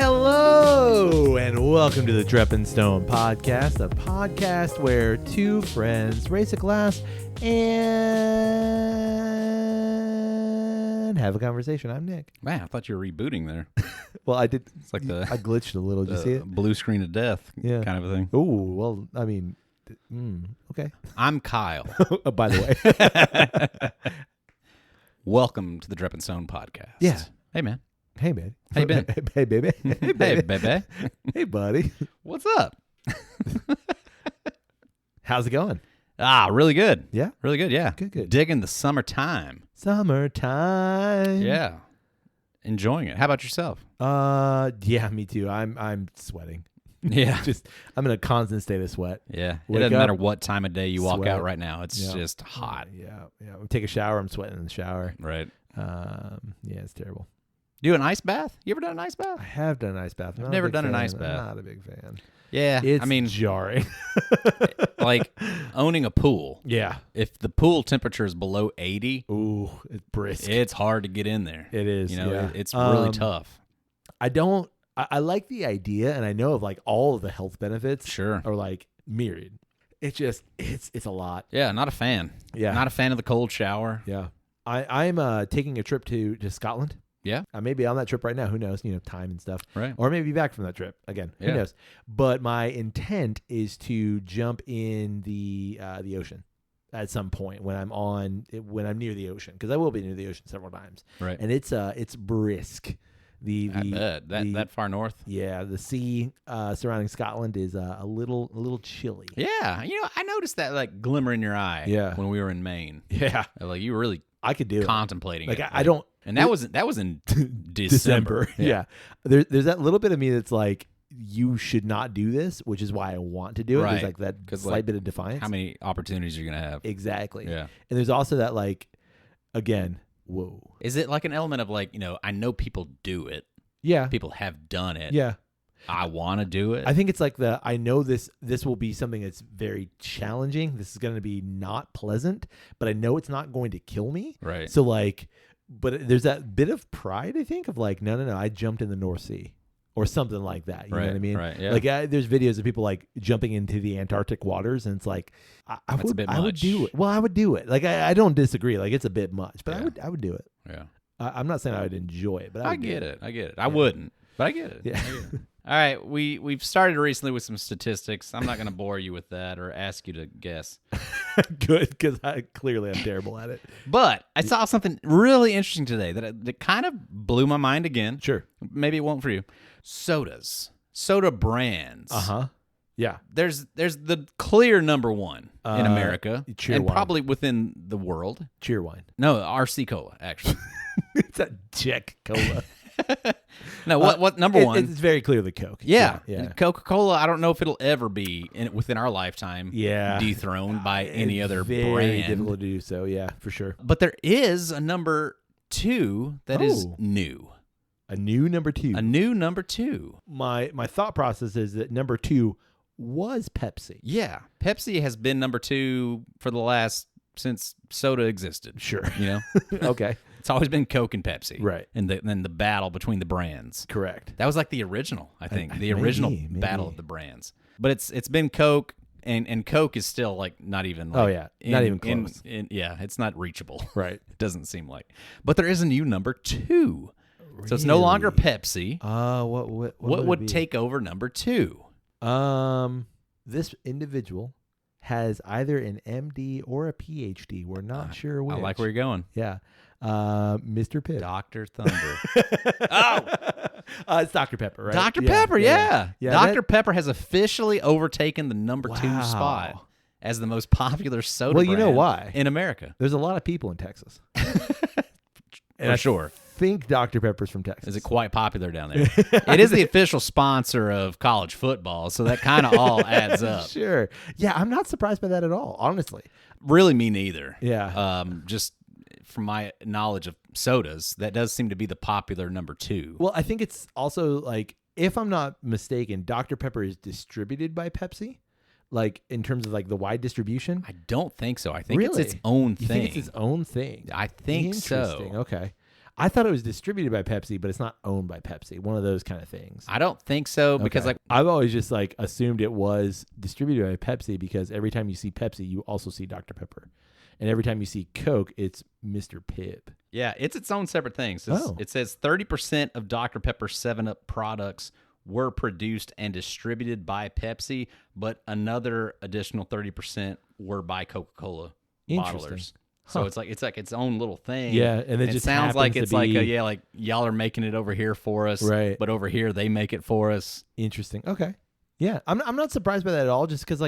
Hello, and welcome to the Drep and Stone podcast, a podcast where two friends raise a glass and have a conversation. I'm Nick. Man, I thought you were rebooting there. Well, I did. It's like the I glitched a little. Did you see it? blue screen of death kind of a thing. Oh, well, I mean, okay. I'm Kyle. Oh, by the way. Welcome to the Drep and Stone podcast. Yeah. Hey, man. Hey, man. Hey, Ben. Hey, baby. Hey, Hey, baby. baby. Hey, buddy. What's up? How's it going? Really good. Yeah? Really good, yeah. Good. Digging the summertime. Summertime. Yeah. Enjoying it. How about yourself? Yeah, me too. I'm sweating. Yeah. I'm in a constant state of sweat. Yeah. Wake It doesn't up, matter what time of day you walk sweat. out right now. It's just hot. Yeah. Take a shower. I'm sweating in the shower. Right. Yeah, it's terrible. Do an ice bath? You ever done an ice bath? I have done an ice bath. I've never done an ice bath. I'm not a big fan. Yeah. It's jarring. Like owning a pool. Yeah. If the pool temperature is below 80, Ooh, it's brisk. it's hard to get in there. It is. You know, yeah. it's really tough. I like the idea, and I know of like all of the health benefits. Sure. Are like myriad. It's just it's a lot. Yeah, not a fan. Yeah. Not a fan of the cold shower. Yeah. I'm taking a trip to Scotland. Yeah. I may be on that trip right now. Who knows? Time and stuff. Right. Or maybe back from that trip again. Who knows? But my intent is to jump in the ocean at some point when I'm near the ocean, because I will be near the ocean several times. Right. And it's brisk. I bet. That far north. Yeah. The sea surrounding Scotland is a little chilly. Yeah. I noticed that like glimmer in your eye. Yeah. When we were in Maine. Yeah. Like you were really I could do contemplating it. it. Like I don't. And that was in December. Yeah. There's that little bit of me that's like, you should not do this, which is why I want to do it. Right. There's like that slight bit of defiance. How many opportunities are you going to have? Exactly. Yeah. And there's also that like, again, whoa. Is it like an element of like, I know people do it. Yeah. People have done it. Yeah. I want to do it. I think it's like I know this will be something that's very challenging. This is going to be not pleasant, but I know it's not going to kill me. Right. So like, but there's that bit of pride, I think, of like, no, I jumped in the North Sea or something like that. You know what I mean? Right. Yeah. Like there's videos of people like jumping into the Antarctic waters, and it's like, I would do it. Well, I would do it. Like I don't disagree. Like it's a bit much, but I would do it. Yeah. I'm not saying I would enjoy it, but I get it. I wouldn't, but I get it. Yeah. All right, we've started recently with some statistics. I'm not going to bore you with that or ask you to guess. Good, because I clearly am terrible at it. But I saw something really interesting today that kind of blew my mind again. Sure. Maybe it won't for you. Soda brands. Yeah. There's the clear number one in America and wine. probably within the world. Cheer wine. No, RC Cola, actually. It's a Jack Cola. No, what number one? It's very clearly Coke. Yeah. Yeah. Coca Cola, I don't know if it'll ever be within our lifetime dethroned by any other very brand. difficult to do so, yeah, for sure. But there is a number two that is new. A new number two. A new number two. My thought process is that number two was Pepsi. Yeah. Pepsi has been number two for since soda existed. Sure. Okay. It's always been Coke and Pepsi. Right. And then the battle between the brands. Correct. That was like the original, I think. The original maybe. battle of the brands. But it's been Coke, and Coke is still like not even like not even close. It's not reachable. Right. It doesn't seem like. But there is a new number two. Really? So it's no longer Pepsi. What would take over number two? This individual has either an MD or a PhD. We're not sure which. I like where you're going. Yeah. Mr. Pibb. Dr. Thunder. It's Dr. Pepper, right? Dr. Pepper, yeah. Dr. That... Pepper has officially overtaken the number two spot as the most popular soda brand. Well, you know why? In America. There's a lot of people in Texas. For sure. I think Dr. Pepper's from Texas. Is it quite popular down there? It is the official sponsor of college football, so that kind of all adds up. Sure. Yeah, I'm not surprised by that at all, honestly. Really, me neither. Yeah. Just from my knowledge of sodas, that does seem to be the popular number two. Well, I think it's also like, if I'm not mistaken, Dr. Pepper is distributed by Pepsi. Like in terms of like the wide distribution? I don't think so. I think really? It's its own thing. You think it's its own thing? I think so. Interesting. Okay. I thought it was distributed by Pepsi, but it's not owned by Pepsi. One of those kind of things. I don't think so because I've always just assumed it was distributed by Pepsi because every time you see Pepsi, you also see Dr. Pepper. And every time you see Coke, it's Mr. Pibb. Yeah, it's its own separate thing. So it says 30% of Dr. Pepper 7-Up products were produced and distributed by Pepsi, but another additional 30% were by Coca Cola bottlers. So it's like its own little thing. Yeah, and it just sounds like it's like y'all are making it over here for us, right? But over here they make it for us. Interesting. Okay. Yeah, I'm not surprised by that at all. Just because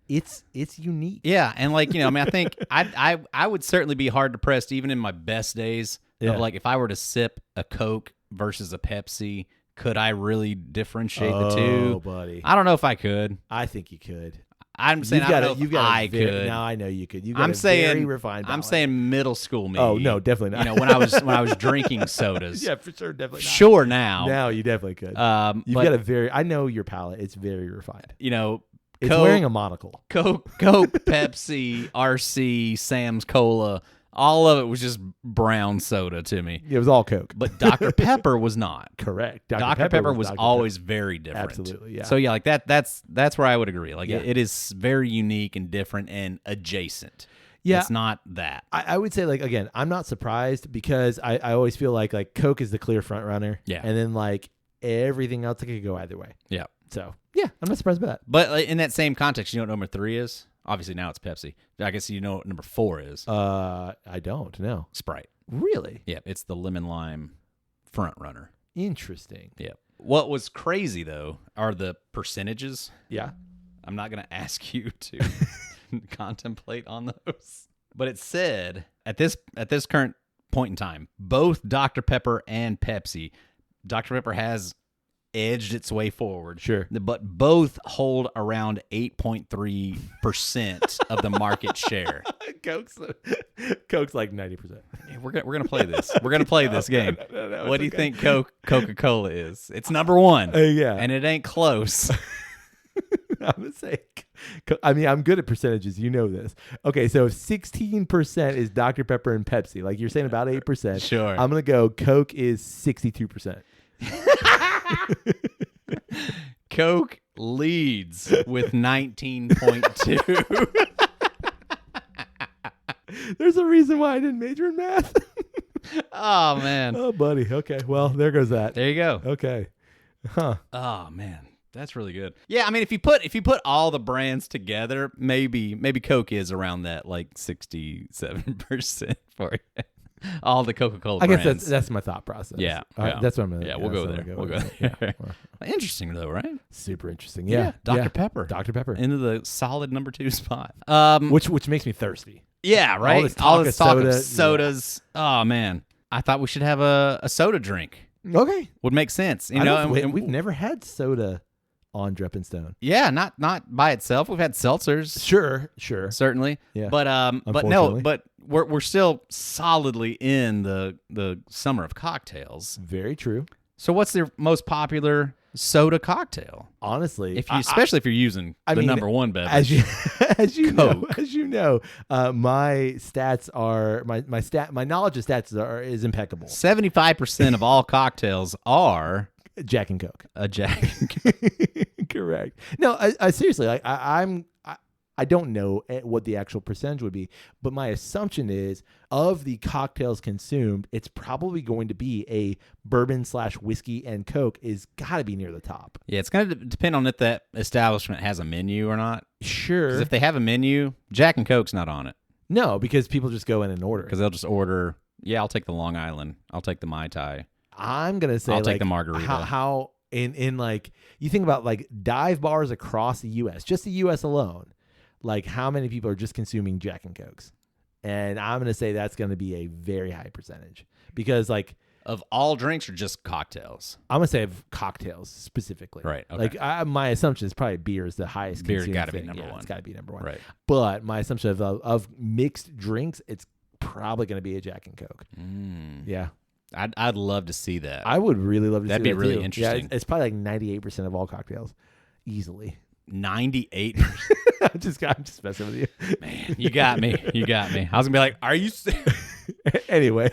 it's unique. Yeah, and I mean, I think I would certainly be hard pressed even in my best days of if I were to sip a Coke versus a Pepsi, could I really differentiate the two? Oh, buddy, I don't know if I could. I think you could. I'm saying I don't know if I could. No, I know you could. I'm saying very refined palate. I'm saying middle school me. Oh no, definitely not. When I was drinking sodas. Yeah, for sure, definitely. Not. Sure now. Now you definitely could. You've got a very. I know your palate. It's very refined. It's Coke, wearing a monocle. Coke, Pepsi, RC, Sam's Cola. All of it was just brown soda to me. It was all Coke. But Dr. Pepper was not. Correct. Dr. Pepper was always very different. Absolutely, yeah. So yeah, that's where I would agree. It is very unique and different and adjacent. Yeah. It's not that. I would say again, I'm not surprised because I always feel like Coke is the clear front runner. Yeah. And then everything else, it could go either way. Yeah. So yeah, I'm not surprised by that. But in that same context, you know what number 3 is? Obviously now it's Pepsi. I guess you know what number 4 is. I don't know. Sprite. Really? Yeah, it's the lemon lime front runner. Interesting. Yeah. What was crazy though are the percentages. Yeah. I'm not going to ask you to contemplate on those. But it said at this current point in time, both Dr. Pepper and Pepsi, Dr. Pepper has edged its way forward. Sure. But both hold around 8.3% of the market share. Coke's like 90%. Yeah, we're gonna play this. We're gonna play this game. No, what do you think Coca Cola is? It's number 1. Yeah. And it ain't close. I'm gonna say, I'm good at percentages. You know this. Okay, so if 16% is Dr. Pepper and Pepsi, like you're saying about 8%. Sure. I'm gonna go Coke is 62%. Coke leads with 19.2. There's a reason why I didn't major in math. Oh man. Oh buddy. Okay. Well, there goes that. There you go. Okay. Huh. Oh man. That's really good. Yeah, I mean if you put all the brands together, maybe Coke is around that 67% for you. All the Coca-Cola brands. I guess that's my thought process. Yeah. That's what I'm gonna. Yeah, we'll go there. We'll go there. Yeah. Interesting though, right? Super interesting. Yeah. Dr. Pepper. Dr. Pepper into the solid number 2 spot. Which makes me thirsty. Yeah, right. All this talk of sodas. Yeah. Oh man, I thought we should have a soda drink. Okay, would make sense. We've never had soda on Drep and Stone. Yeah, not by itself. We've had seltzers. Sure, certainly. Yeah, but we're still solidly in the summer of cocktails. Very true. So, what's the most popular soda cocktail? Honestly, especially if you're using the number 1 beverage, as you Coke. know, my stats are my knowledge of stats is impeccable. 75% of all cocktails are Jack and Coke. A Jack and Coke. Correct. No, I seriously, I don't know what the actual percentage would be, but my assumption is of the cocktails consumed, it's probably going to be a bourbon / whiskey and Coke is got to be near the top. Yeah, it's going to depend on if that establishment has a menu or not. Sure. Because if they have a menu, Jack and Coke's not on it. No, because people just go in and order. Because they'll just order, I'll take the Long Island. I'll take the Mai Tai. I'm going to say I'll take the margarita. How in you think about dive bars across the U.S., just the U.S. alone, how many people are just consuming Jack and Cokes? And I'm going to say that's going to be a very high percentage because of all drinks or just cocktails? I'm going to say of cocktails specifically. Right. Okay. My assumption is probably beer is the highest. Beer's got to be number 1. It's got to be number 1. Right. But my assumption of mixed drinks, it's probably going to be a Jack and Coke. Yeah. I'd love to see that. I would really love to see that. That'd be really too. interesting. Yeah, it's probably 98% of all cocktails. Easily. 98%. I'm just messing with you. Man, you got me. I was gonna be like, are you Anyway.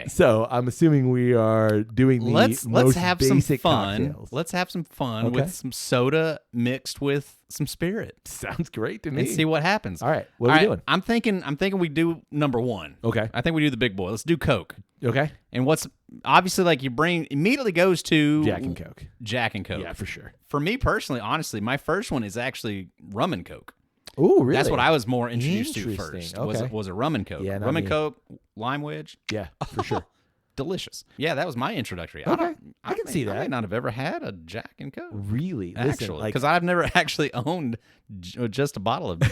So I'm assuming we are doing the let's most have basic some fun. cocktails. Let's have some fun with some soda mixed with some spirit. Sounds great to me. And see what happens. All right. What are we doing? I'm thinking we do number one. Okay. I think we do the big boy. Let's do Coke. Okay. And what's obviously like your brain immediately goes to Jack and Coke. Jack and Coke. Yeah, for sure. For me personally, honestly, my first one is actually rum and Coke. Oh, really? That's what I was more introduced to Interesting. first. Okay. Was a rum and Coke. Yeah, rum and Coke, lime wedge. Yeah, for sure. Delicious. Yeah, that was my introductory. Okay. I can see that. I may not have ever had a Jack and Coke. Really? Actually, because I've never actually owned just a bottle of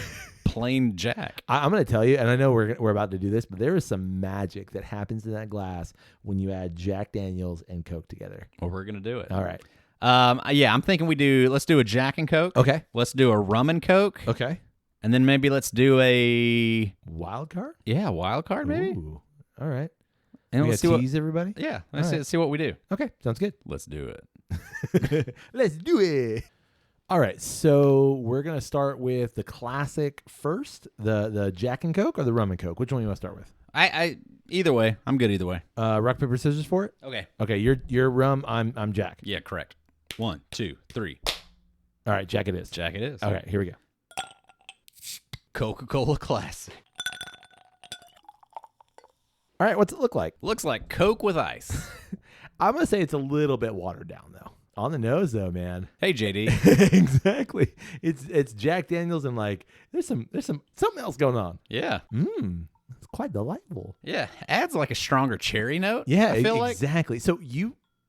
plain Jack. I'm going to tell you, and I know we're about to do this, but there is some magic that happens in that glass when you add Jack Daniels and Coke together. Well, we're going to do it. All right. Yeah, I'm thinking let's do a Jack and Coke. Okay. Let's do a rum and Coke. Okay. And then maybe let's do a wild card? Yeah, wild card maybe. Ooh. All right. And let's tease everybody? Yeah. Let's see what we do. Okay. Sounds good. Let's do it. Let's do it. All right. So we're going to start with the classic first, the Jack and Coke or the rum and Coke. Which one do you want to start with? I either way. I'm good either way. Rock, paper, scissors for it? Okay. Okay. You're rum. I'm Jack. Yeah, correct. 1, 2, 3. All right. Jack it is. Jack it is. Okay. Here we go. Coca Cola Classic. All right, what's it look like? Looks like Coke with ice. I'm going to say it's a little bit watered down, though. On the nose, though, man. Hey, JD. Exactly. It's Jack Daniels and, like, there's something else going on. Yeah. It's quite delightful. Yeah. Adds, like, a stronger cherry note. Yeah, I feel exactly. So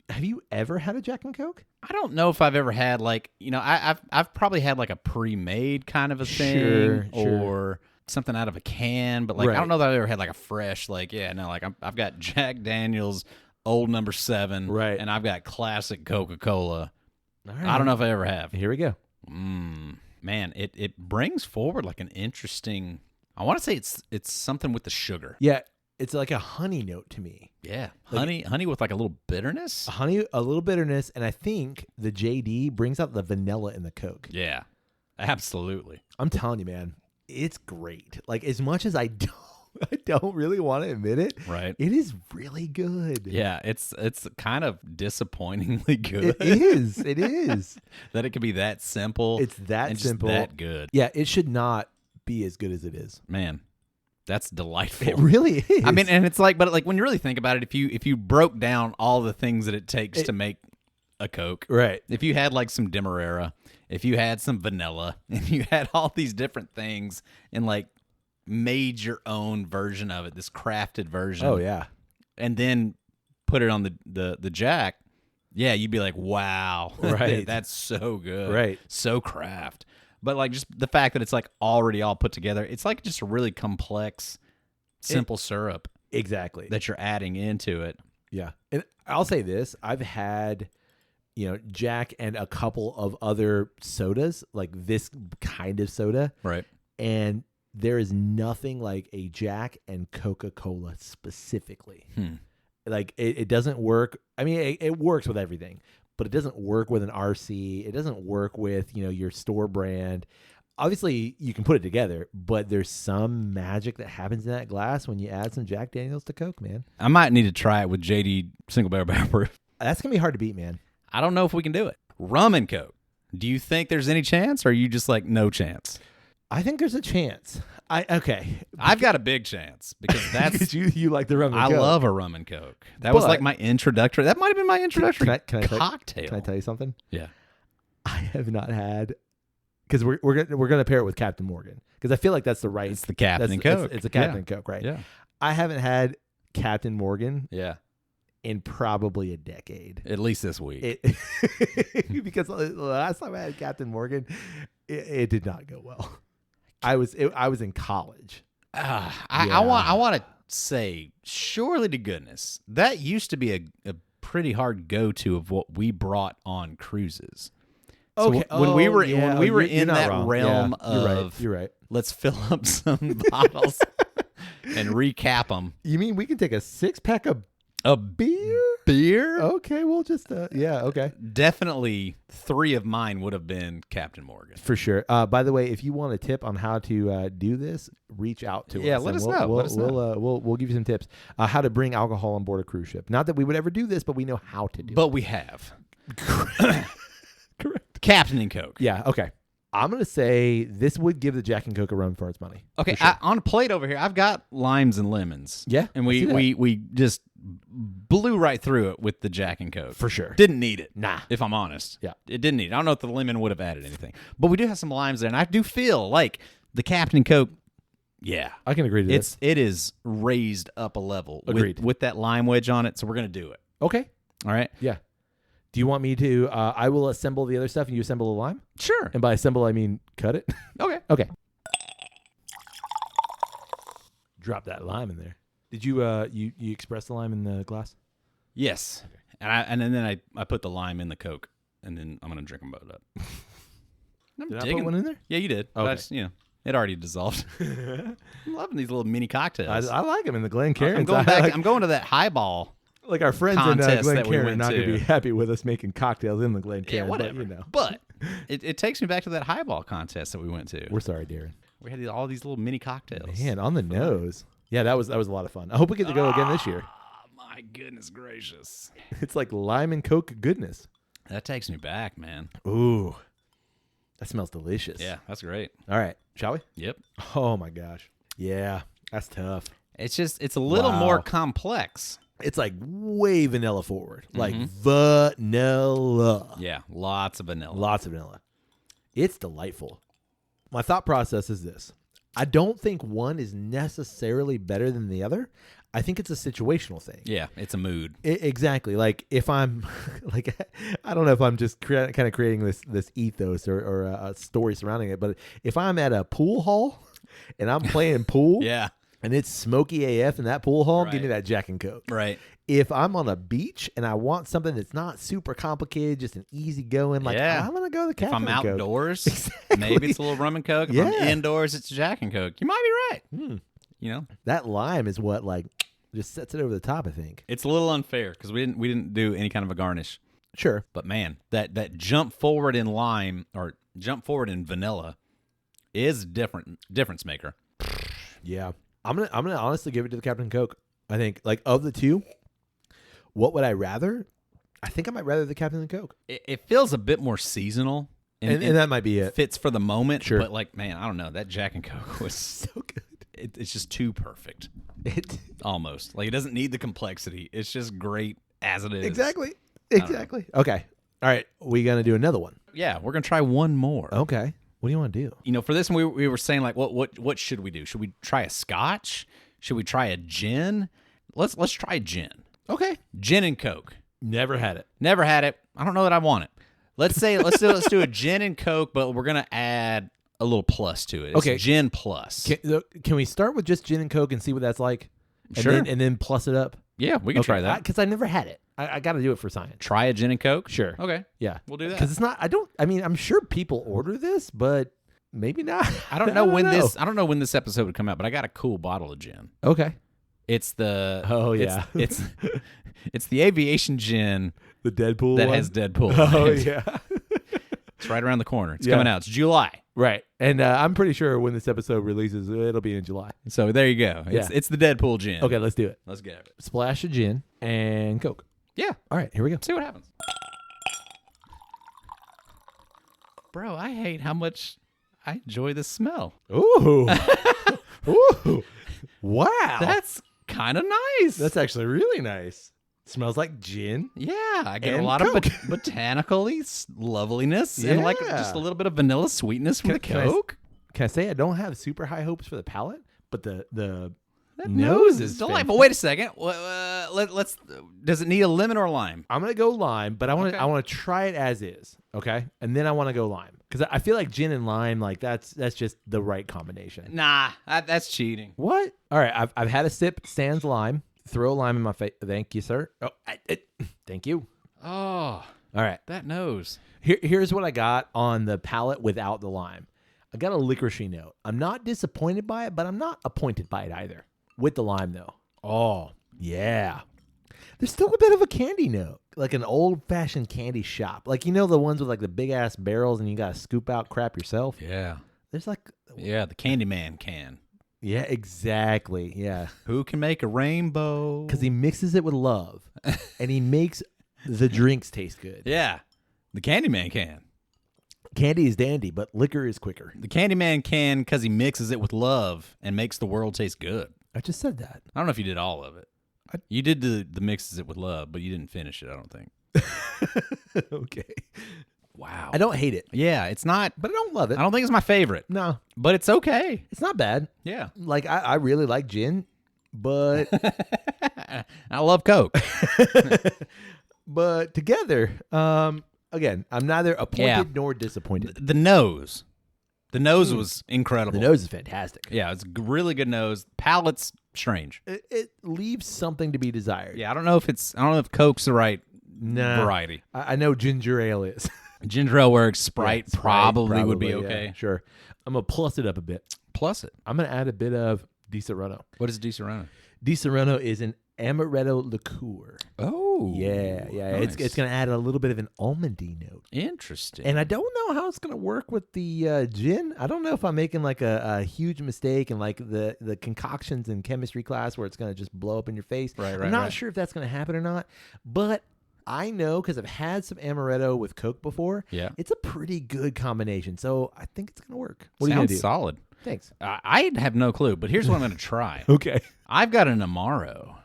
have you ever had a Jack and Coke? I don't know if I've ever had, like, I've probably had, like, a pre-made kind of a thing. Or something out of a can, but like I don't know that I ever had like a fresh, like I've got Jack Daniels Old Number 7, right, and I've got classic Coca Cola. Right. I don't know if I ever have. Here we go. Man, it brings forward like an interesting. I want to say it's something with the sugar. Yeah, it's like a honey note to me. Yeah, honey with like a little bitterness. A little bitterness, and I think the JD brings out the vanilla in the Coke. Yeah, absolutely. I'm telling you, man. It's great. Like, as much as I don't really want to admit it. Right. It is really good. Yeah, it's kind of disappointingly good. It is. It is. That it could be that simple. It's that simple. Just that good. Yeah, it should not be as good as it is. Man, that's delightful. It really is. I mean, and it's like, but like when you really think about it, if you broke down all the things that it takes to make a Coke. Right. If you had like some Demerara, if you had some vanilla, and you had all these different things and like made your own version of it, this crafted version. Oh yeah. And then put it on the Jack, yeah, you'd be like, wow. Right. That's so good. Right. So craft. But like just the fact that it's like already all put together, it's like just a really complex, simple syrup. Exactly. That you're adding into it. Yeah. And I'll say this, I've had Jack and a couple of other sodas, like this kind of soda. Right. And there is nothing like a Jack and Coca-Cola specifically. Like it doesn't work. I mean, it works with everything, but it doesn't work with an RC. It doesn't work with, your store brand. Obviously, you can put it together, but there's some magic that happens in that glass when you add some Jack Daniels to Coke, man. I might need to try it with JD Single Barrel Proof. That's going to be hard to beat, man. I don't know if we can do it. Rum and Coke. Do you think there's any chance, or are you just like no chance? I think there's a chance. I've got a big chance because that's you like the rum and Coke. I love a rum and Coke. That was like my introductory. That might have been my introductory cocktail. Can I tell you something? Yeah. I have not had, because we're gonna pair it with Captain Morgan, because I feel like that's the right. It's the Captain Coke. It's a Captain Coke, right? Yeah. I haven't had Captain Morgan. Yeah. In probably a decade. At least this week. Because the last time I had Captain Morgan, it did not go well. I was in college. I want to say, surely to goodness, that used to be a pretty hard go-to of what we brought on cruises. So okay. When we were in that wrong. realm of you're right. Let's fill up some bottles and recap them. You mean we can take a 6-pack of A beer? Okay, we'll just yeah, okay. Definitely 3 of mine would have been Captain Morgan. For sure. By the way, if you want a tip on how to do this, reach out to us. Yeah, let us know. We'll give you some tips. How to bring alcohol on board a cruise ship. Not that we would ever do this, but we know how to do it. But we have. Correct. Captain and Coke. Yeah, okay. I'm going to say this would give the Jack and Coke a run for its money. Okay, sure. on a plate over here, I've got limes and lemons. Yeah, and we just blew right through it with the Jack and Coke. For sure. Didn't need it. Nah. If I'm honest. Yeah. It didn't need it. I don't know if the lemon would have added anything. But we do have some limes there, and I do feel like the Captain and Coke, yeah. I can agree to this. It is raised up a level. Agreed. With that lime wedge on it, so we're going to do it. Okay. All right? Yeah. Do you want me to, I will assemble the other stuff and you assemble the lime? Sure. And by assemble, I mean cut it. Okay. Okay. Drop that lime in there. Did you you express the lime in the glass? Yes. And then I put the lime in the Coke, and then I'm going to drink them both up. Did I put one in there? Yeah, you did. Okay. I just, it already dissolved. I'm loving these little mini cocktails. I like them in the Glencairn. I'm going back. I'm going to that highball. Like our friends in contest that we Glencairn are went not going to to. be happy with us making cocktails in the Glencairn. Yeah, whatever. But, But it takes me back to that highball contest that we went to. we're sorry, Darren. We had all these little mini cocktails. Man, on the nose. Yeah, that was a lot of fun. I hope we get to go again this year. My goodness gracious. It's like lime and Coke goodness. That takes me back, man. Ooh. That smells delicious. Yeah, that's great. All right. Shall we? Yep. Oh, my gosh. Yeah. That's tough. It's a little Wow. more complex. It's like way vanilla forward. Like vanilla. Yeah, lots of vanilla. Lots of vanilla. It's delightful. My thought process is this. I don't think one is necessarily better than the other. I think it's a situational thing. Yeah, it's a mood. Exactly. Like if I'm like, I don't know if I'm just kind of creating this ethos or a story surrounding it, but if I'm at a pool hall and I'm playing pool, Yeah. and it's smoky AF in that pool hall, give me Right. that Jack and Coke. Right. If I'm on a beach and I want something that's not super complicated, just an easy going, like Yeah. I'm gonna go the If Captain I'm and Coke. outdoors, Exactly. maybe it's a little rum and Coke. If I'm Yeah. indoors, it's Jack and Coke. You might be right. That lime is what like just sets it over the top. I think. It's a little unfair because we didn't do any kind of a garnish. Sure. But man, that jump forward in lime or jump forward in vanilla is difference maker. Yeah. I'm gonna honestly give it to the Captain Coke. I think like of the two, what would I rather? I think I might rather the Captain Coke. It feels a bit more seasonal. And that might be it. Fits for the moment. Sure. But like, man, I don't know. That Jack and Coke was So good. It's just too perfect. Almost. Like it doesn't need the complexity. It's just great as it is. Exactly. Okay. All right. We gonna do another one. Yeah, we're gonna try one more. Okay. What do you want to do? For this one, we were saying like, what should we do? Should we try a Scotch? Should we try a gin? Let's try gin. Okay. Gin and Coke. Never had it. Never had it. I don't know that I want it. Let's do a gin and Coke, but we're gonna add a little plus to it. It's Okay. Gin plus. Can we start with just gin and Coke and see what that's like? And Sure. and then plus it up. Yeah, we can try that. Because I never had it. I got to do it for science. Try a gin and Coke. Sure. Okay. Yeah. We'll do that. Because it's not. I'm sure people order this, but maybe not. I don't know when this episode would come out, but I got a cool bottle of gin. Okay. It's the it's the aviation gin The Deadpool that one? has Deadpool. Oh on it. yeah. It's right around the corner. It's Yeah. coming out. It's July. Right. And I'm pretty sure when this episode releases, it'll be in July. So there you go. It's the Deadpool gin. Okay, let's do it. Let's get it. Splash of gin and Coke. Yeah. All right, here we go. See what happens. Bro, I hate how much I enjoy the smell. Ooh. Ooh. Wow. That's kind of nice. That's actually really nice. Smells like gin. Yeah, I get a And lot Coke. of botanical loveliness and like Yeah. just a little bit of vanilla sweetness from the Can I- Coke. Can I say I don't have super high hopes for the palate, but the That nose is is delightful. Wait a second. Let's. Does it need a lemon or lime? I'm gonna go lime, but I want to Okay. I want to try it as is, okay? And then I want to go lime because I feel like gin and lime, like that's just the right combination. Nah, that's cheating. What? All right, I've had a sip. Sans lime. Throw a lime in my face. Thank you, sir. Oh, thank you. Oh, All right. that nose. Here's what I got on the palate without the lime. I got a licoricey note. I'm not disappointed by it, but I'm not appointed by it either. With the lime though. Oh yeah. There's still a bit of a candy note, like an old-fashioned candy shop. Like, you know the ones with like the big-ass barrels and you got to scoop out crap yourself? Yeah. There's like... Yeah, the Candyman can. Yeah, exactly. Yeah. Who can make a rainbow? Because he mixes it with love, and he makes the drinks taste good. Yeah, the Candyman can. Candy is dandy, but liquor is quicker. The Candyman can because he mixes it with love and makes the world taste good. I just said that. I don't know if you did all of it. You did the mixes it with love, but you didn't finish it, I don't think. Okay. Wow. I don't hate it. Yeah, it's not. But I don't love it. I don't think it's my favorite. No. But it's okay. It's not bad. Yeah. Like, I really like gin, but... I love Coke. But together, again, I'm neither appointed nor disappointed. The nose. The nose was incredible. The nose is fantastic. Yeah, it's a really good nose. Palate's strange. It leaves something to be desired. Yeah, I don't know if Coke's the right variety. I know ginger ale is. Ginger ale works. Sprite, probably would be okay. Yeah, sure. I'm going to plus it up a bit. Plus it. I'm going to add a bit of Di Serrano. What is Di Serrano? Di Serrano is an amaretto liqueur. Oh. Yeah. Nice. It's going to add a little bit of an almondy note. Interesting. And I don't know how it's going to work with the gin. I don't know if I'm making like a huge mistake in like the concoctions in chemistry class where it's going to just blow up in your face. Right. I'm not sure if that's going to happen or not, but I know because I've had some amaretto with Coke before. Yeah. It's a pretty good combination. So I think it's going to work. What are you going to do? Solid. Thanks. I have no clue, but here's what I'm going to try. Okay. I've got an Amaro,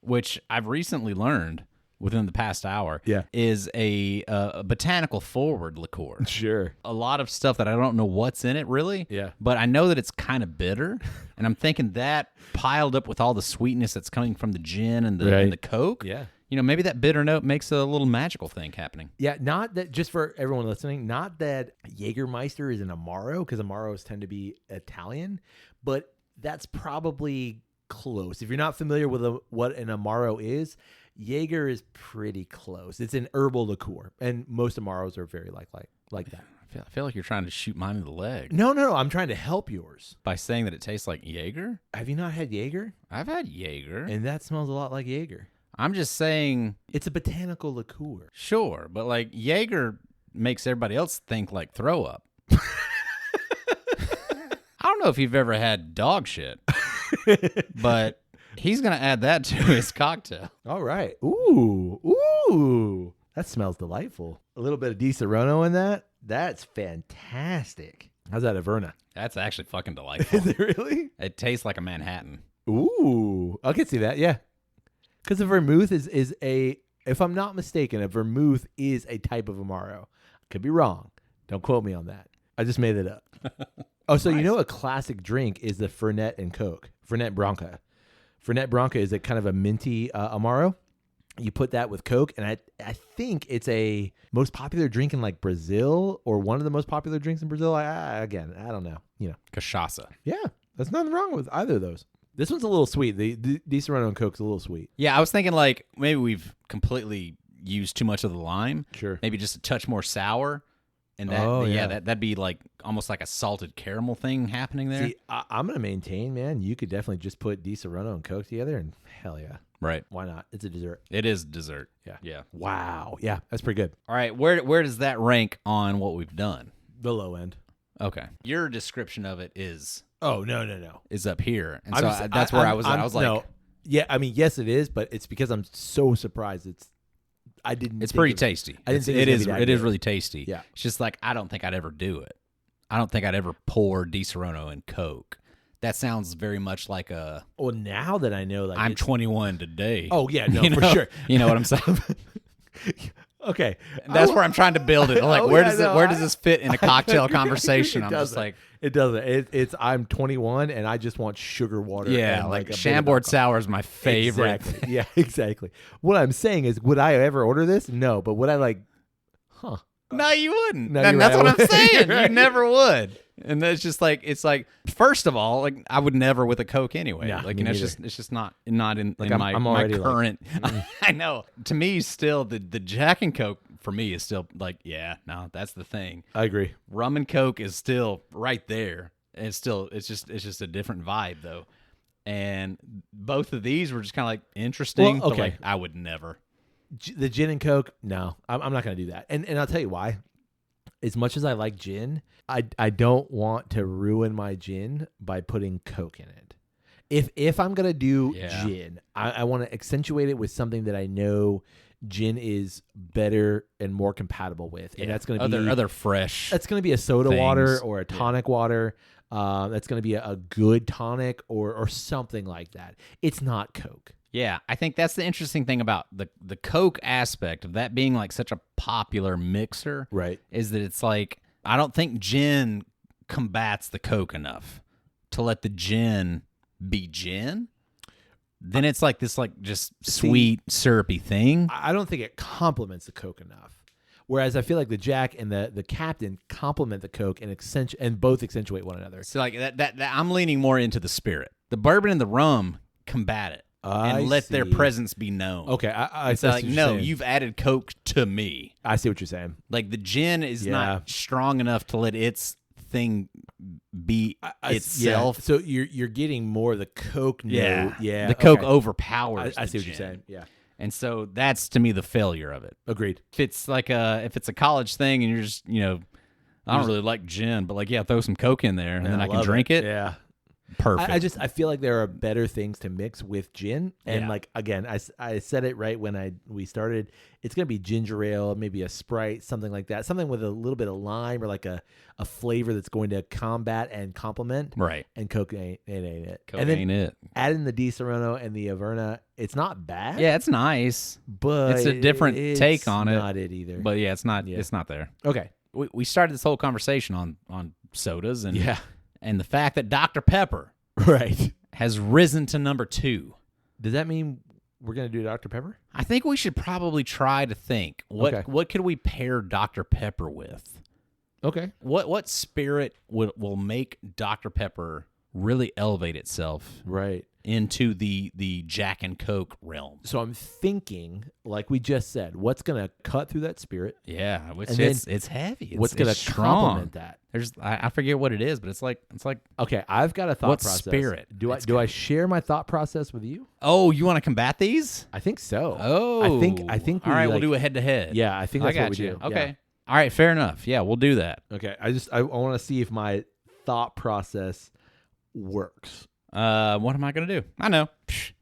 which I've recently learned within the past hour is a botanical forward liqueur. Sure. A lot of stuff that I don't know what's in it really. Yeah. But I know that it's kind of bitter, and I'm thinking that piled up with all the sweetness that's coming from the gin and the Coke. Yeah. You know, maybe that bitter note makes a little magical thing happening. Yeah, not that, just for everyone listening, not that Jägermeister is an Amaro, because Amaros tend to be Italian, but that's probably close. If you're not familiar with what an Amaro is, Jaeger is pretty close. It's an herbal liqueur, and most Amaros are very like that. I feel like you're trying to shoot mine in the leg. No, I'm trying to help yours. By saying that it tastes like Jaeger? Have you not had Jaeger? I've had Jaeger. And that smells a lot like Jaeger. I'm just saying... It's a botanical liqueur. Sure, but like Jaeger makes everybody else think like throw up. I don't know if you've ever had dog shit, but he's going to add that to his cocktail. All right. Ooh. That smells delightful. A little bit of Di Serrano in that. That's fantastic. How's that, Averna? That's actually fucking delightful. Is it really? It tastes like a Manhattan. Ooh. I can see that, yeah. Because a vermouth is a, if I'm not mistaken, a vermouth is a type of Amaro. Could be wrong. Don't quote me on that. I just made it up. Oh, so nice. You know a classic drink is the Fernet and Coke. Fernet Branca. Fernet Branca is a kind of a minty Amaro. You put that with Coke, and I think it's a most popular drink in like Brazil, or one of the most popular drinks in Brazil. Again, I don't know. You know, cachaça. Yeah, there's nothing wrong with either of those. This one's a little sweet. The Di Serrano and Coke's a little sweet. Yeah, I was thinking like maybe we've completely used too much of the lime. Sure. Maybe just a touch more sour. And that, that'd be like almost like a salted caramel thing happening there. See, I'm going to maintain, man, you could definitely just put Di Serrano and Coke together, and hell yeah. Right. Why not? It's a dessert. It is dessert. Yeah. Wow. Yeah, that's pretty good. All right, where does that rank on what we've done? The low end. Okay. Your description of it is... Oh, no. Is up here. And that's where I was at. I was like... No. Yeah, I mean, yes, it is, but it's because I'm so surprised It's pretty tasty. I didn't think it is really tasty. Yeah. It's just like I don't think I'd ever do it. I don't think I'd ever pour Di Serrano in Coke. That sounds very much like a... Well, now that I know... like I'm 21 today. Oh, yeah, no, for sure. You know what I'm saying? Okay. And that's where I'm trying to build it. I'm like, where does this fit in a cocktail conversation? I'm just like... It doesn't. It's I'm 21 and I just want sugar water. Yeah, and like Chambord sour is my favorite. Exactly. Yeah, exactly. What I'm saying is, would I ever order this? No, but would I like... Huh. No, you wouldn't. No, and that's what I'm saying. Right. You never would. And it's just like, first of all, like I would never with a Coke anyway. Yeah, like, you know, it's just not in like my current. Like, I know. To me, still the Jack and Coke for me is still like, yeah, no, that's the thing. I agree. Rum and Coke is still right there. It's just a different vibe though. And both of these were just kind of like interesting. Well, okay. But like, I would never. The gin and Coke, no. I'm not going to do that. And I'll tell you why. As much as I like gin, I don't want to ruin my gin by putting Coke in it. If I'm going to do gin, I want to accentuate it with something that I know gin is better and more compatible with. And that's going to be other fresh. That's going to be a soda things. Water or a tonic water. That's going to be a good tonic or something like that. It's not Coke. Yeah, I think that's the interesting thing about the Coke aspect of that being like such a popular mixer. Right. Is that it's like, I don't think gin combats the Coke enough to let the gin be gin. Then it's like this like just sweet, syrupy thing. I don't think it complements the Coke enough. Whereas I feel like the Jack and the Captain complement the Coke and both accentuate one another. So like that I'm leaning more into the spirit. The bourbon and the rum combat it. And let their presence be known. Okay, I it's like, no, you've added Coke to me. I see what you're saying. Like the gin is not strong enough to let its thing be itself. Yeah. So you're getting more of the Coke note. Yeah. The Coke overpowers. I see the what you're gin. saying. Yeah. And so that's to me the failure of it. Agreed. If it's a college thing and you're just I don't really like gin, but like throw some Coke in there and then I can drink it. Yeah. Perfect. I feel like there are better things to mix with gin, and like again, I said it right when we started. It's gonna be ginger ale, maybe a Sprite, something like that, something with a little bit of lime or like a flavor that's going to combat and complement. Right. And Coke ain't it. Coke and then ain't it. Add in the Di Serono and the Averna. It's not bad. Yeah, it's nice, but it's a different take on it. Not it either. But yeah, it's not. Yeah. It's not there. Okay. We started this whole conversation on sodas and the fact that Dr. Pepper has risen to number 2. Does that mean we're going to do Dr. Pepper? I think we should probably try to think what could we pair Dr. Pepper with? Okay. What spirit will make Dr. Pepper really elevate itself into the Jack and Coke realm? So I'm thinking, like we just said, what's going to cut through that spirit? Yeah, it's heavy. What's going to complement that? I forget what it is, but it's like okay. I've got a thought process. What spirit? Do I share my thought process with you? Oh, you want to combat these? I think so. Oh, I think. All right, we'll do a head to head. Yeah, I think that's what we do. Okay. Yeah. All right, fair enough. Yeah, we'll do that. Okay. I want to see if my thought process works. What am I gonna do? I know.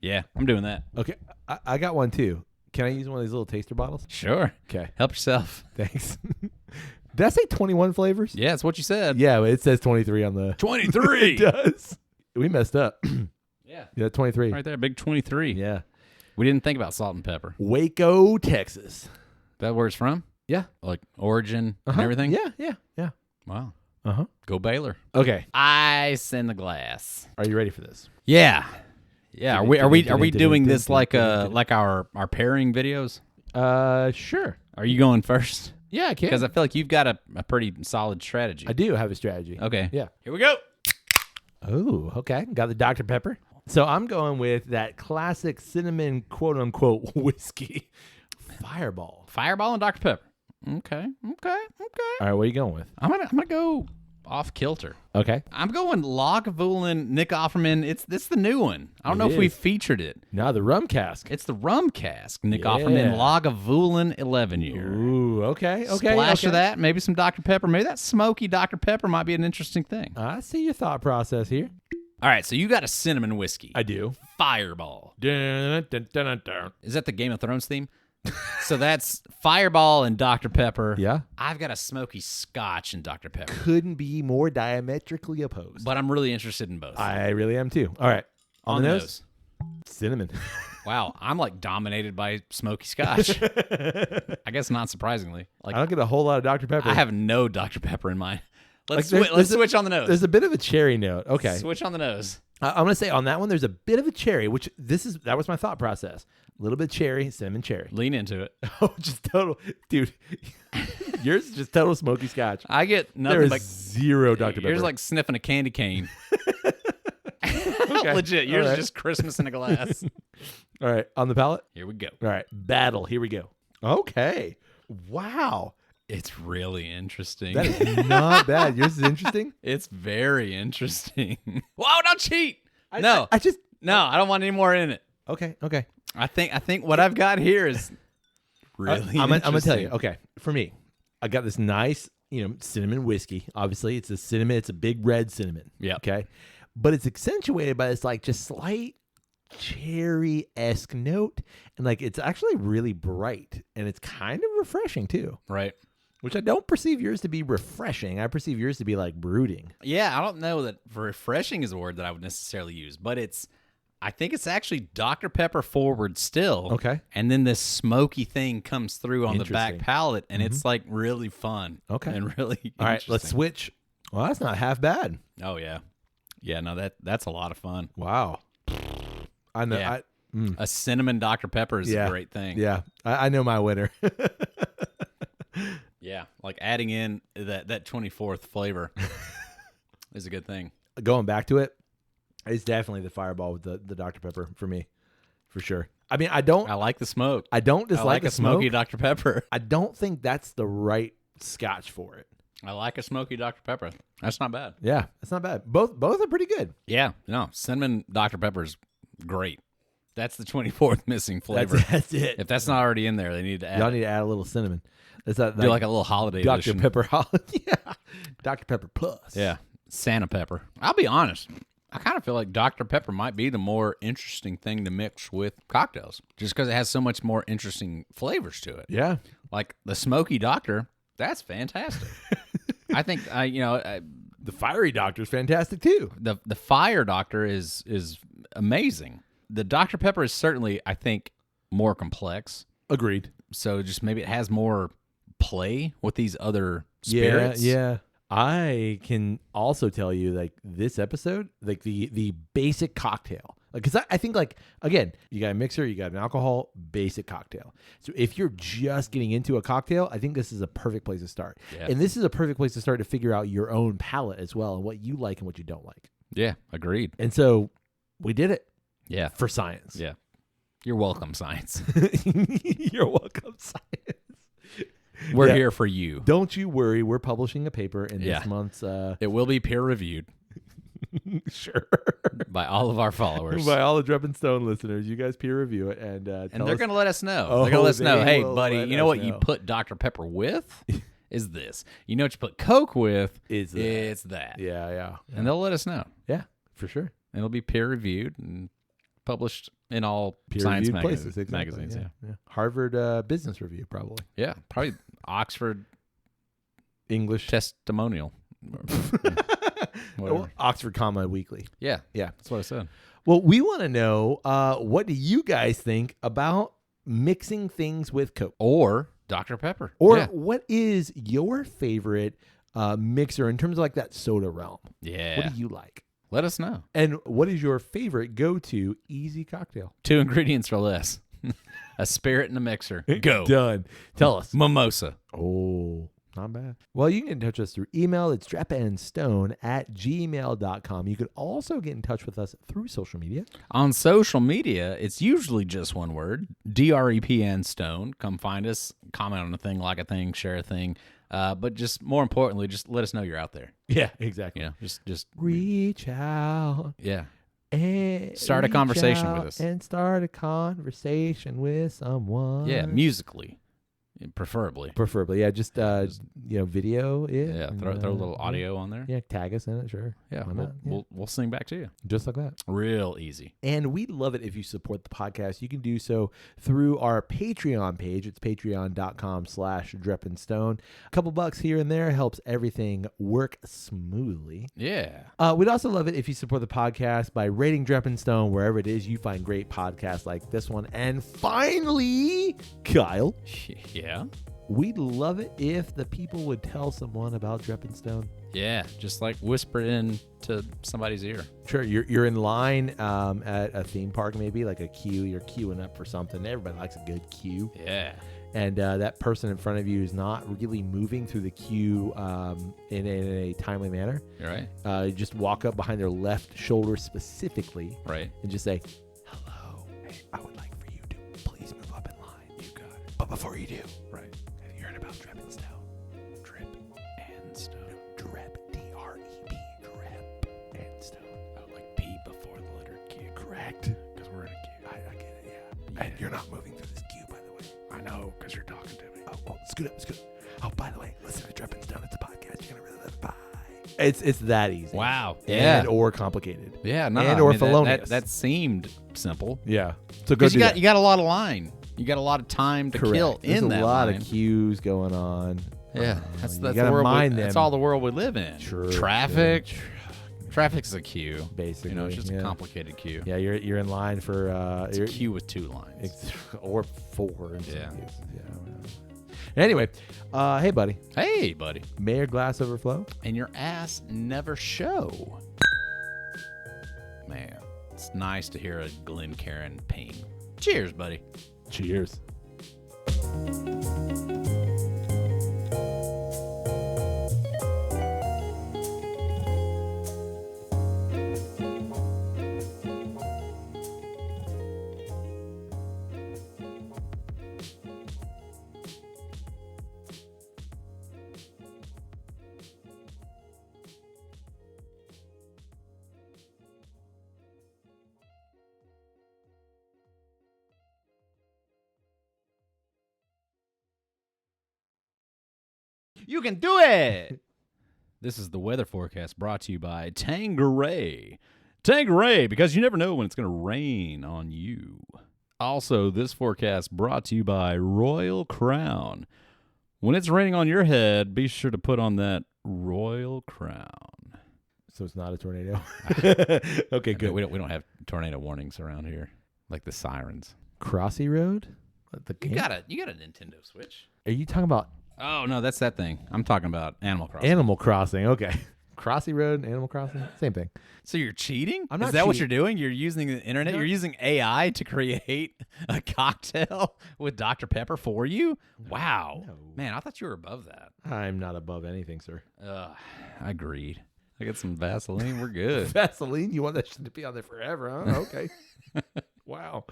Yeah, I'm doing that. Okay, I got one too. Can I use one of these little taster bottles? Sure. Okay. Help yourself. Thanks. Did I say 21 flavors? Yeah, that's what you said. Yeah, but it says 23 on the 23. It does. We messed up. Yeah, 23. Right there, big 23. Yeah. We didn't think about salt and pepper. Waco, Texas. That where it's from? Yeah. Like origin and everything? Yeah. Wow. Uh-huh. Go Baylor. Okay. Ice in the glass. Are you ready for this? Yeah. Yeah. Are we doing this like our pairing videos? Sure. Are you going first? Yeah, I can. Because I feel like you've got a pretty solid strategy. I do have a strategy. Okay. Yeah. Here we go. Oh, okay. Got the Dr. Pepper. So I'm going with that classic cinnamon quote unquote whiskey. Fireball. Fireball and Dr. Pepper. Okay. All right, what are you going with? I'm gonna go off kilter. Okay. I'm going Lagavulin, Nick Offerman. It's the new one. I don't know if we featured it. No, the rum cask. It's the rum cask. Nick Offerman Lagavulin 11 year. Ooh, okay. Splash of that, maybe some Dr. Pepper. Maybe that smoky Dr. Pepper might be an interesting thing. I see your thought process here. All right, so you got a cinnamon whiskey. I do. Fireball. Dun, dun, dun, dun, dun. Is that the Game of Thrones theme? So that's Fireball and Dr. Pepper. Yeah. I've got a smoky Scotch and Dr. Pepper. Couldn't be more diametrically opposed. But I'm really interested in both. I really am too. All right. On the nose? Cinnamon. Wow. I'm like dominated by smoky Scotch. I guess not surprisingly. Like I don't get a whole lot of Dr. Pepper. I have no Dr. Pepper in mine. Let's switch on the nose. There's a bit of a cherry note. Okay. Switch on the nose. I'm going to say on that one, there's a bit of a cherry, which that was my thought process. A little bit cherry, cinnamon cherry. Lean into it. Oh, just total. Dude, yours is just total smoky Scotch. I get nothing there is but zero Dr. Pepper. Yours like sniffing a candy cane. Legit. Yours is just Christmas in a glass. All right. On the palate? Here we go. All right. Battle. Here we go. Okay. Wow. It's really interesting. That is not bad. Yours is interesting? It's very interesting. Whoa, don't cheat. No. No, I don't want any more in it. Okay. I think what I've got here is really I'm gonna tell you. Okay, for me, I got this nice, cinnamon whiskey. Obviously, it's a cinnamon. It's a big red cinnamon. Yeah. Okay, but it's accentuated by this like just slight cherry-esque note, and like it's actually really bright, and it's kind of refreshing too. Right. Which I don't perceive yours to be refreshing. I perceive yours to be like brooding. Yeah, I don't know that refreshing is a word that I would necessarily use, but I think it's actually Dr. Pepper forward still. Okay. And then this smoky thing comes through on the back palate, and it's like really fun. Okay. And really All right, let's switch. Well, that's not half bad. Oh, yeah. Yeah, no, that's a lot of fun. Wow. I know. Yeah. A cinnamon Dr. Pepper is a great thing. Yeah, I know my winner. Yeah, like adding in that 24th flavor is a good thing. Going back to it, it's definitely the Fireball with the Dr. Pepper for me, for sure. I mean, I like the smoke. I don't dislike a smoky Dr. Pepper. I don't think that's the right scotch for it. I like a smoky Dr. Pepper. That's not bad. Yeah, that's not bad. Both are pretty good. Yeah, no, cinnamon Dr. Pepper is great. That's the 24th missing flavor. That's it. If that's not already in there, they need to add. Y'all need to add a little cinnamon. That's that. Do like a little holiday Dr. edition. Pepper holiday. Yeah, Dr. Pepper Plus. Yeah, Santa Pepper. I'll be honest. I kind of feel like Dr. Pepper might be the more interesting thing to mix with cocktails, just because it has so much more interesting flavors to it. Yeah, like the Smoky Doctor. That's fantastic. I think the Fiery Doctor is fantastic too. The Fire Doctor is amazing. The Dr. Pepper is certainly, I think, more complex. Agreed. So just maybe it has more play with these other spirits. Yeah. I can also tell you, like, this episode, like the basic cocktail, because I think, like, again, you got a mixer, you got an alcohol, basic cocktail. So if you're just getting into a cocktail, I think this is a perfect place to start. Yeah. And this is a perfect place to start to figure out your own palate as well, and what you like and what you don't like. Yeah, agreed. And so we did it. Yeah. For science. Yeah. You're welcome, science. You're welcome, science. We're here for you. Don't you worry. We're publishing a paper in this month's... It will be peer-reviewed. Sure. By all of our followers. By all the Drep and Stone listeners. You guys peer review it. And they're going to let us know. Oh, they're going to let us know, hey, buddy, you know what know. You put Dr. Pepper with? Is this. You know what you put Coke with? It's that. Yeah. And they'll let us know. Yeah, for sure. And it'll be peer-reviewed and published in all science places, magazines. Yeah. Harvard Business Review, probably. Yeah, probably Oxford English Testimonial. Well, Oxford, Weekly. Yeah, that's what I said. Well, we want to know, what do you guys think about mixing things with Coke or Dr. Pepper, or what is your favorite mixer in terms of like that soda realm? Yeah, what do you like? Let us know. And what is your favorite go-to easy cocktail? 2 ingredients or less. A spirit and a mixer. Go. Done. Tell us. Mimosa. Oh, not bad. Well, you can get in touch with us through email. It's drepandstone@gmail.com. You could also get in touch with us through social media. On social media, it's usually just one word, DREPN Stone. Come find us, comment on a thing, like a thing, share a thing. But just more importantly, just let us know you're out there. Yeah, exactly. You know, just reach out. Yeah. And start a conversation with us. And start a conversation with someone. Yeah, musically. Preferably. Yeah. Just video. Yeah. Throw a little audio on there. Yeah. Tag us in it. Sure. Yeah. We'll sing back to you. Just like that. Real easy. And we'd love it if you support the podcast. You can do so through our Patreon page. It's patreon.com/drepandstone. A couple bucks here and there helps everything work smoothly. Yeah. We'd also love it if you support the podcast by rating Drep and Stone wherever it is you find great podcasts like this one. And finally, Kyle. Yeah. We'd love it if the people would tell someone about Drep and Stone. Yeah, just like whisper it into somebody's ear. Sure, you're in line at a theme park, maybe like a queue. You're queuing up for something. Everybody likes a good queue. Yeah. And that person in front of you is not really moving through the queue in a timely manner. You're right. You just walk up behind their left shoulder specifically. Right. And just say, hello, hey, I would like for you to please move up in line. You got it. But before you do, right. Have you heard about Drep and Stone? Drip and Stone. Drep, DREP. Drep and Stone. Oh, like P before the letter Q. Correct. Correct. Because we're in a queue. I get it, yeah. And you're not moving through this queue, by the way. I know, because you're talking to me. Oh, scoot up. Oh, by the way, listen to Drippin's Donuts, a podcast. You're going to really love the pie. It's that easy. Wow. And or complicated. Yeah, no. And or felonious. That seemed simple. Yeah. So go do you got a lot of line. You got a lot of time to kill in that There's a lot line. of queues going on. Yeah. That's the gotta world mind them. That's all the world we live in. True. Traffic. Traffic's a queue. Basically. You know, it's just a complicated queue. Yeah, you're in line for it's a queue with 2 lines. Or 4 in some Yeah. cases. Yeah. Anyway, hey buddy. Hey, buddy. May your glass overflow. And your ass never show. Man, it's nice to hear a Glencairn ping. Cheers, buddy. Cheers. You can do it. This is the weather forecast brought to you by Tanqueray. Tanqueray, because you never know when it's going to rain on you. Also, this forecast brought to you by Royal Crown. When it's raining on your head, be sure to put on that Royal Crown. So it's not a tornado. Okay, good. We don't have tornado warnings around here, like the sirens. Crossy Road? You got a Nintendo Switch. Are you talking about Oh, no, that's that thing. I'm talking about Animal Crossing. Animal Crossing? Okay. Crossy Road, Animal Crossing, same thing. So you're cheating? I'm not Is that what cheating. you're doing? You're using the internet? No. You're using AI to create a cocktail with Dr. Pepper for you? Wow. No. Man, I thought you were above that. I'm not above anything, sir. I agreed. I got some Vaseline. We're good. Vaseline? You want that shit to be on there forever, huh? Okay. Wow.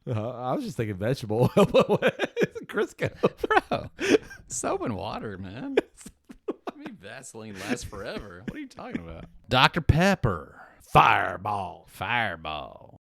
I was just thinking vegetable oil. It's a Crisco. Bro, soap and water, man. I mean, Vaseline lasts forever. What are you talking about? Dr. Pepper. Fireball. Fireball.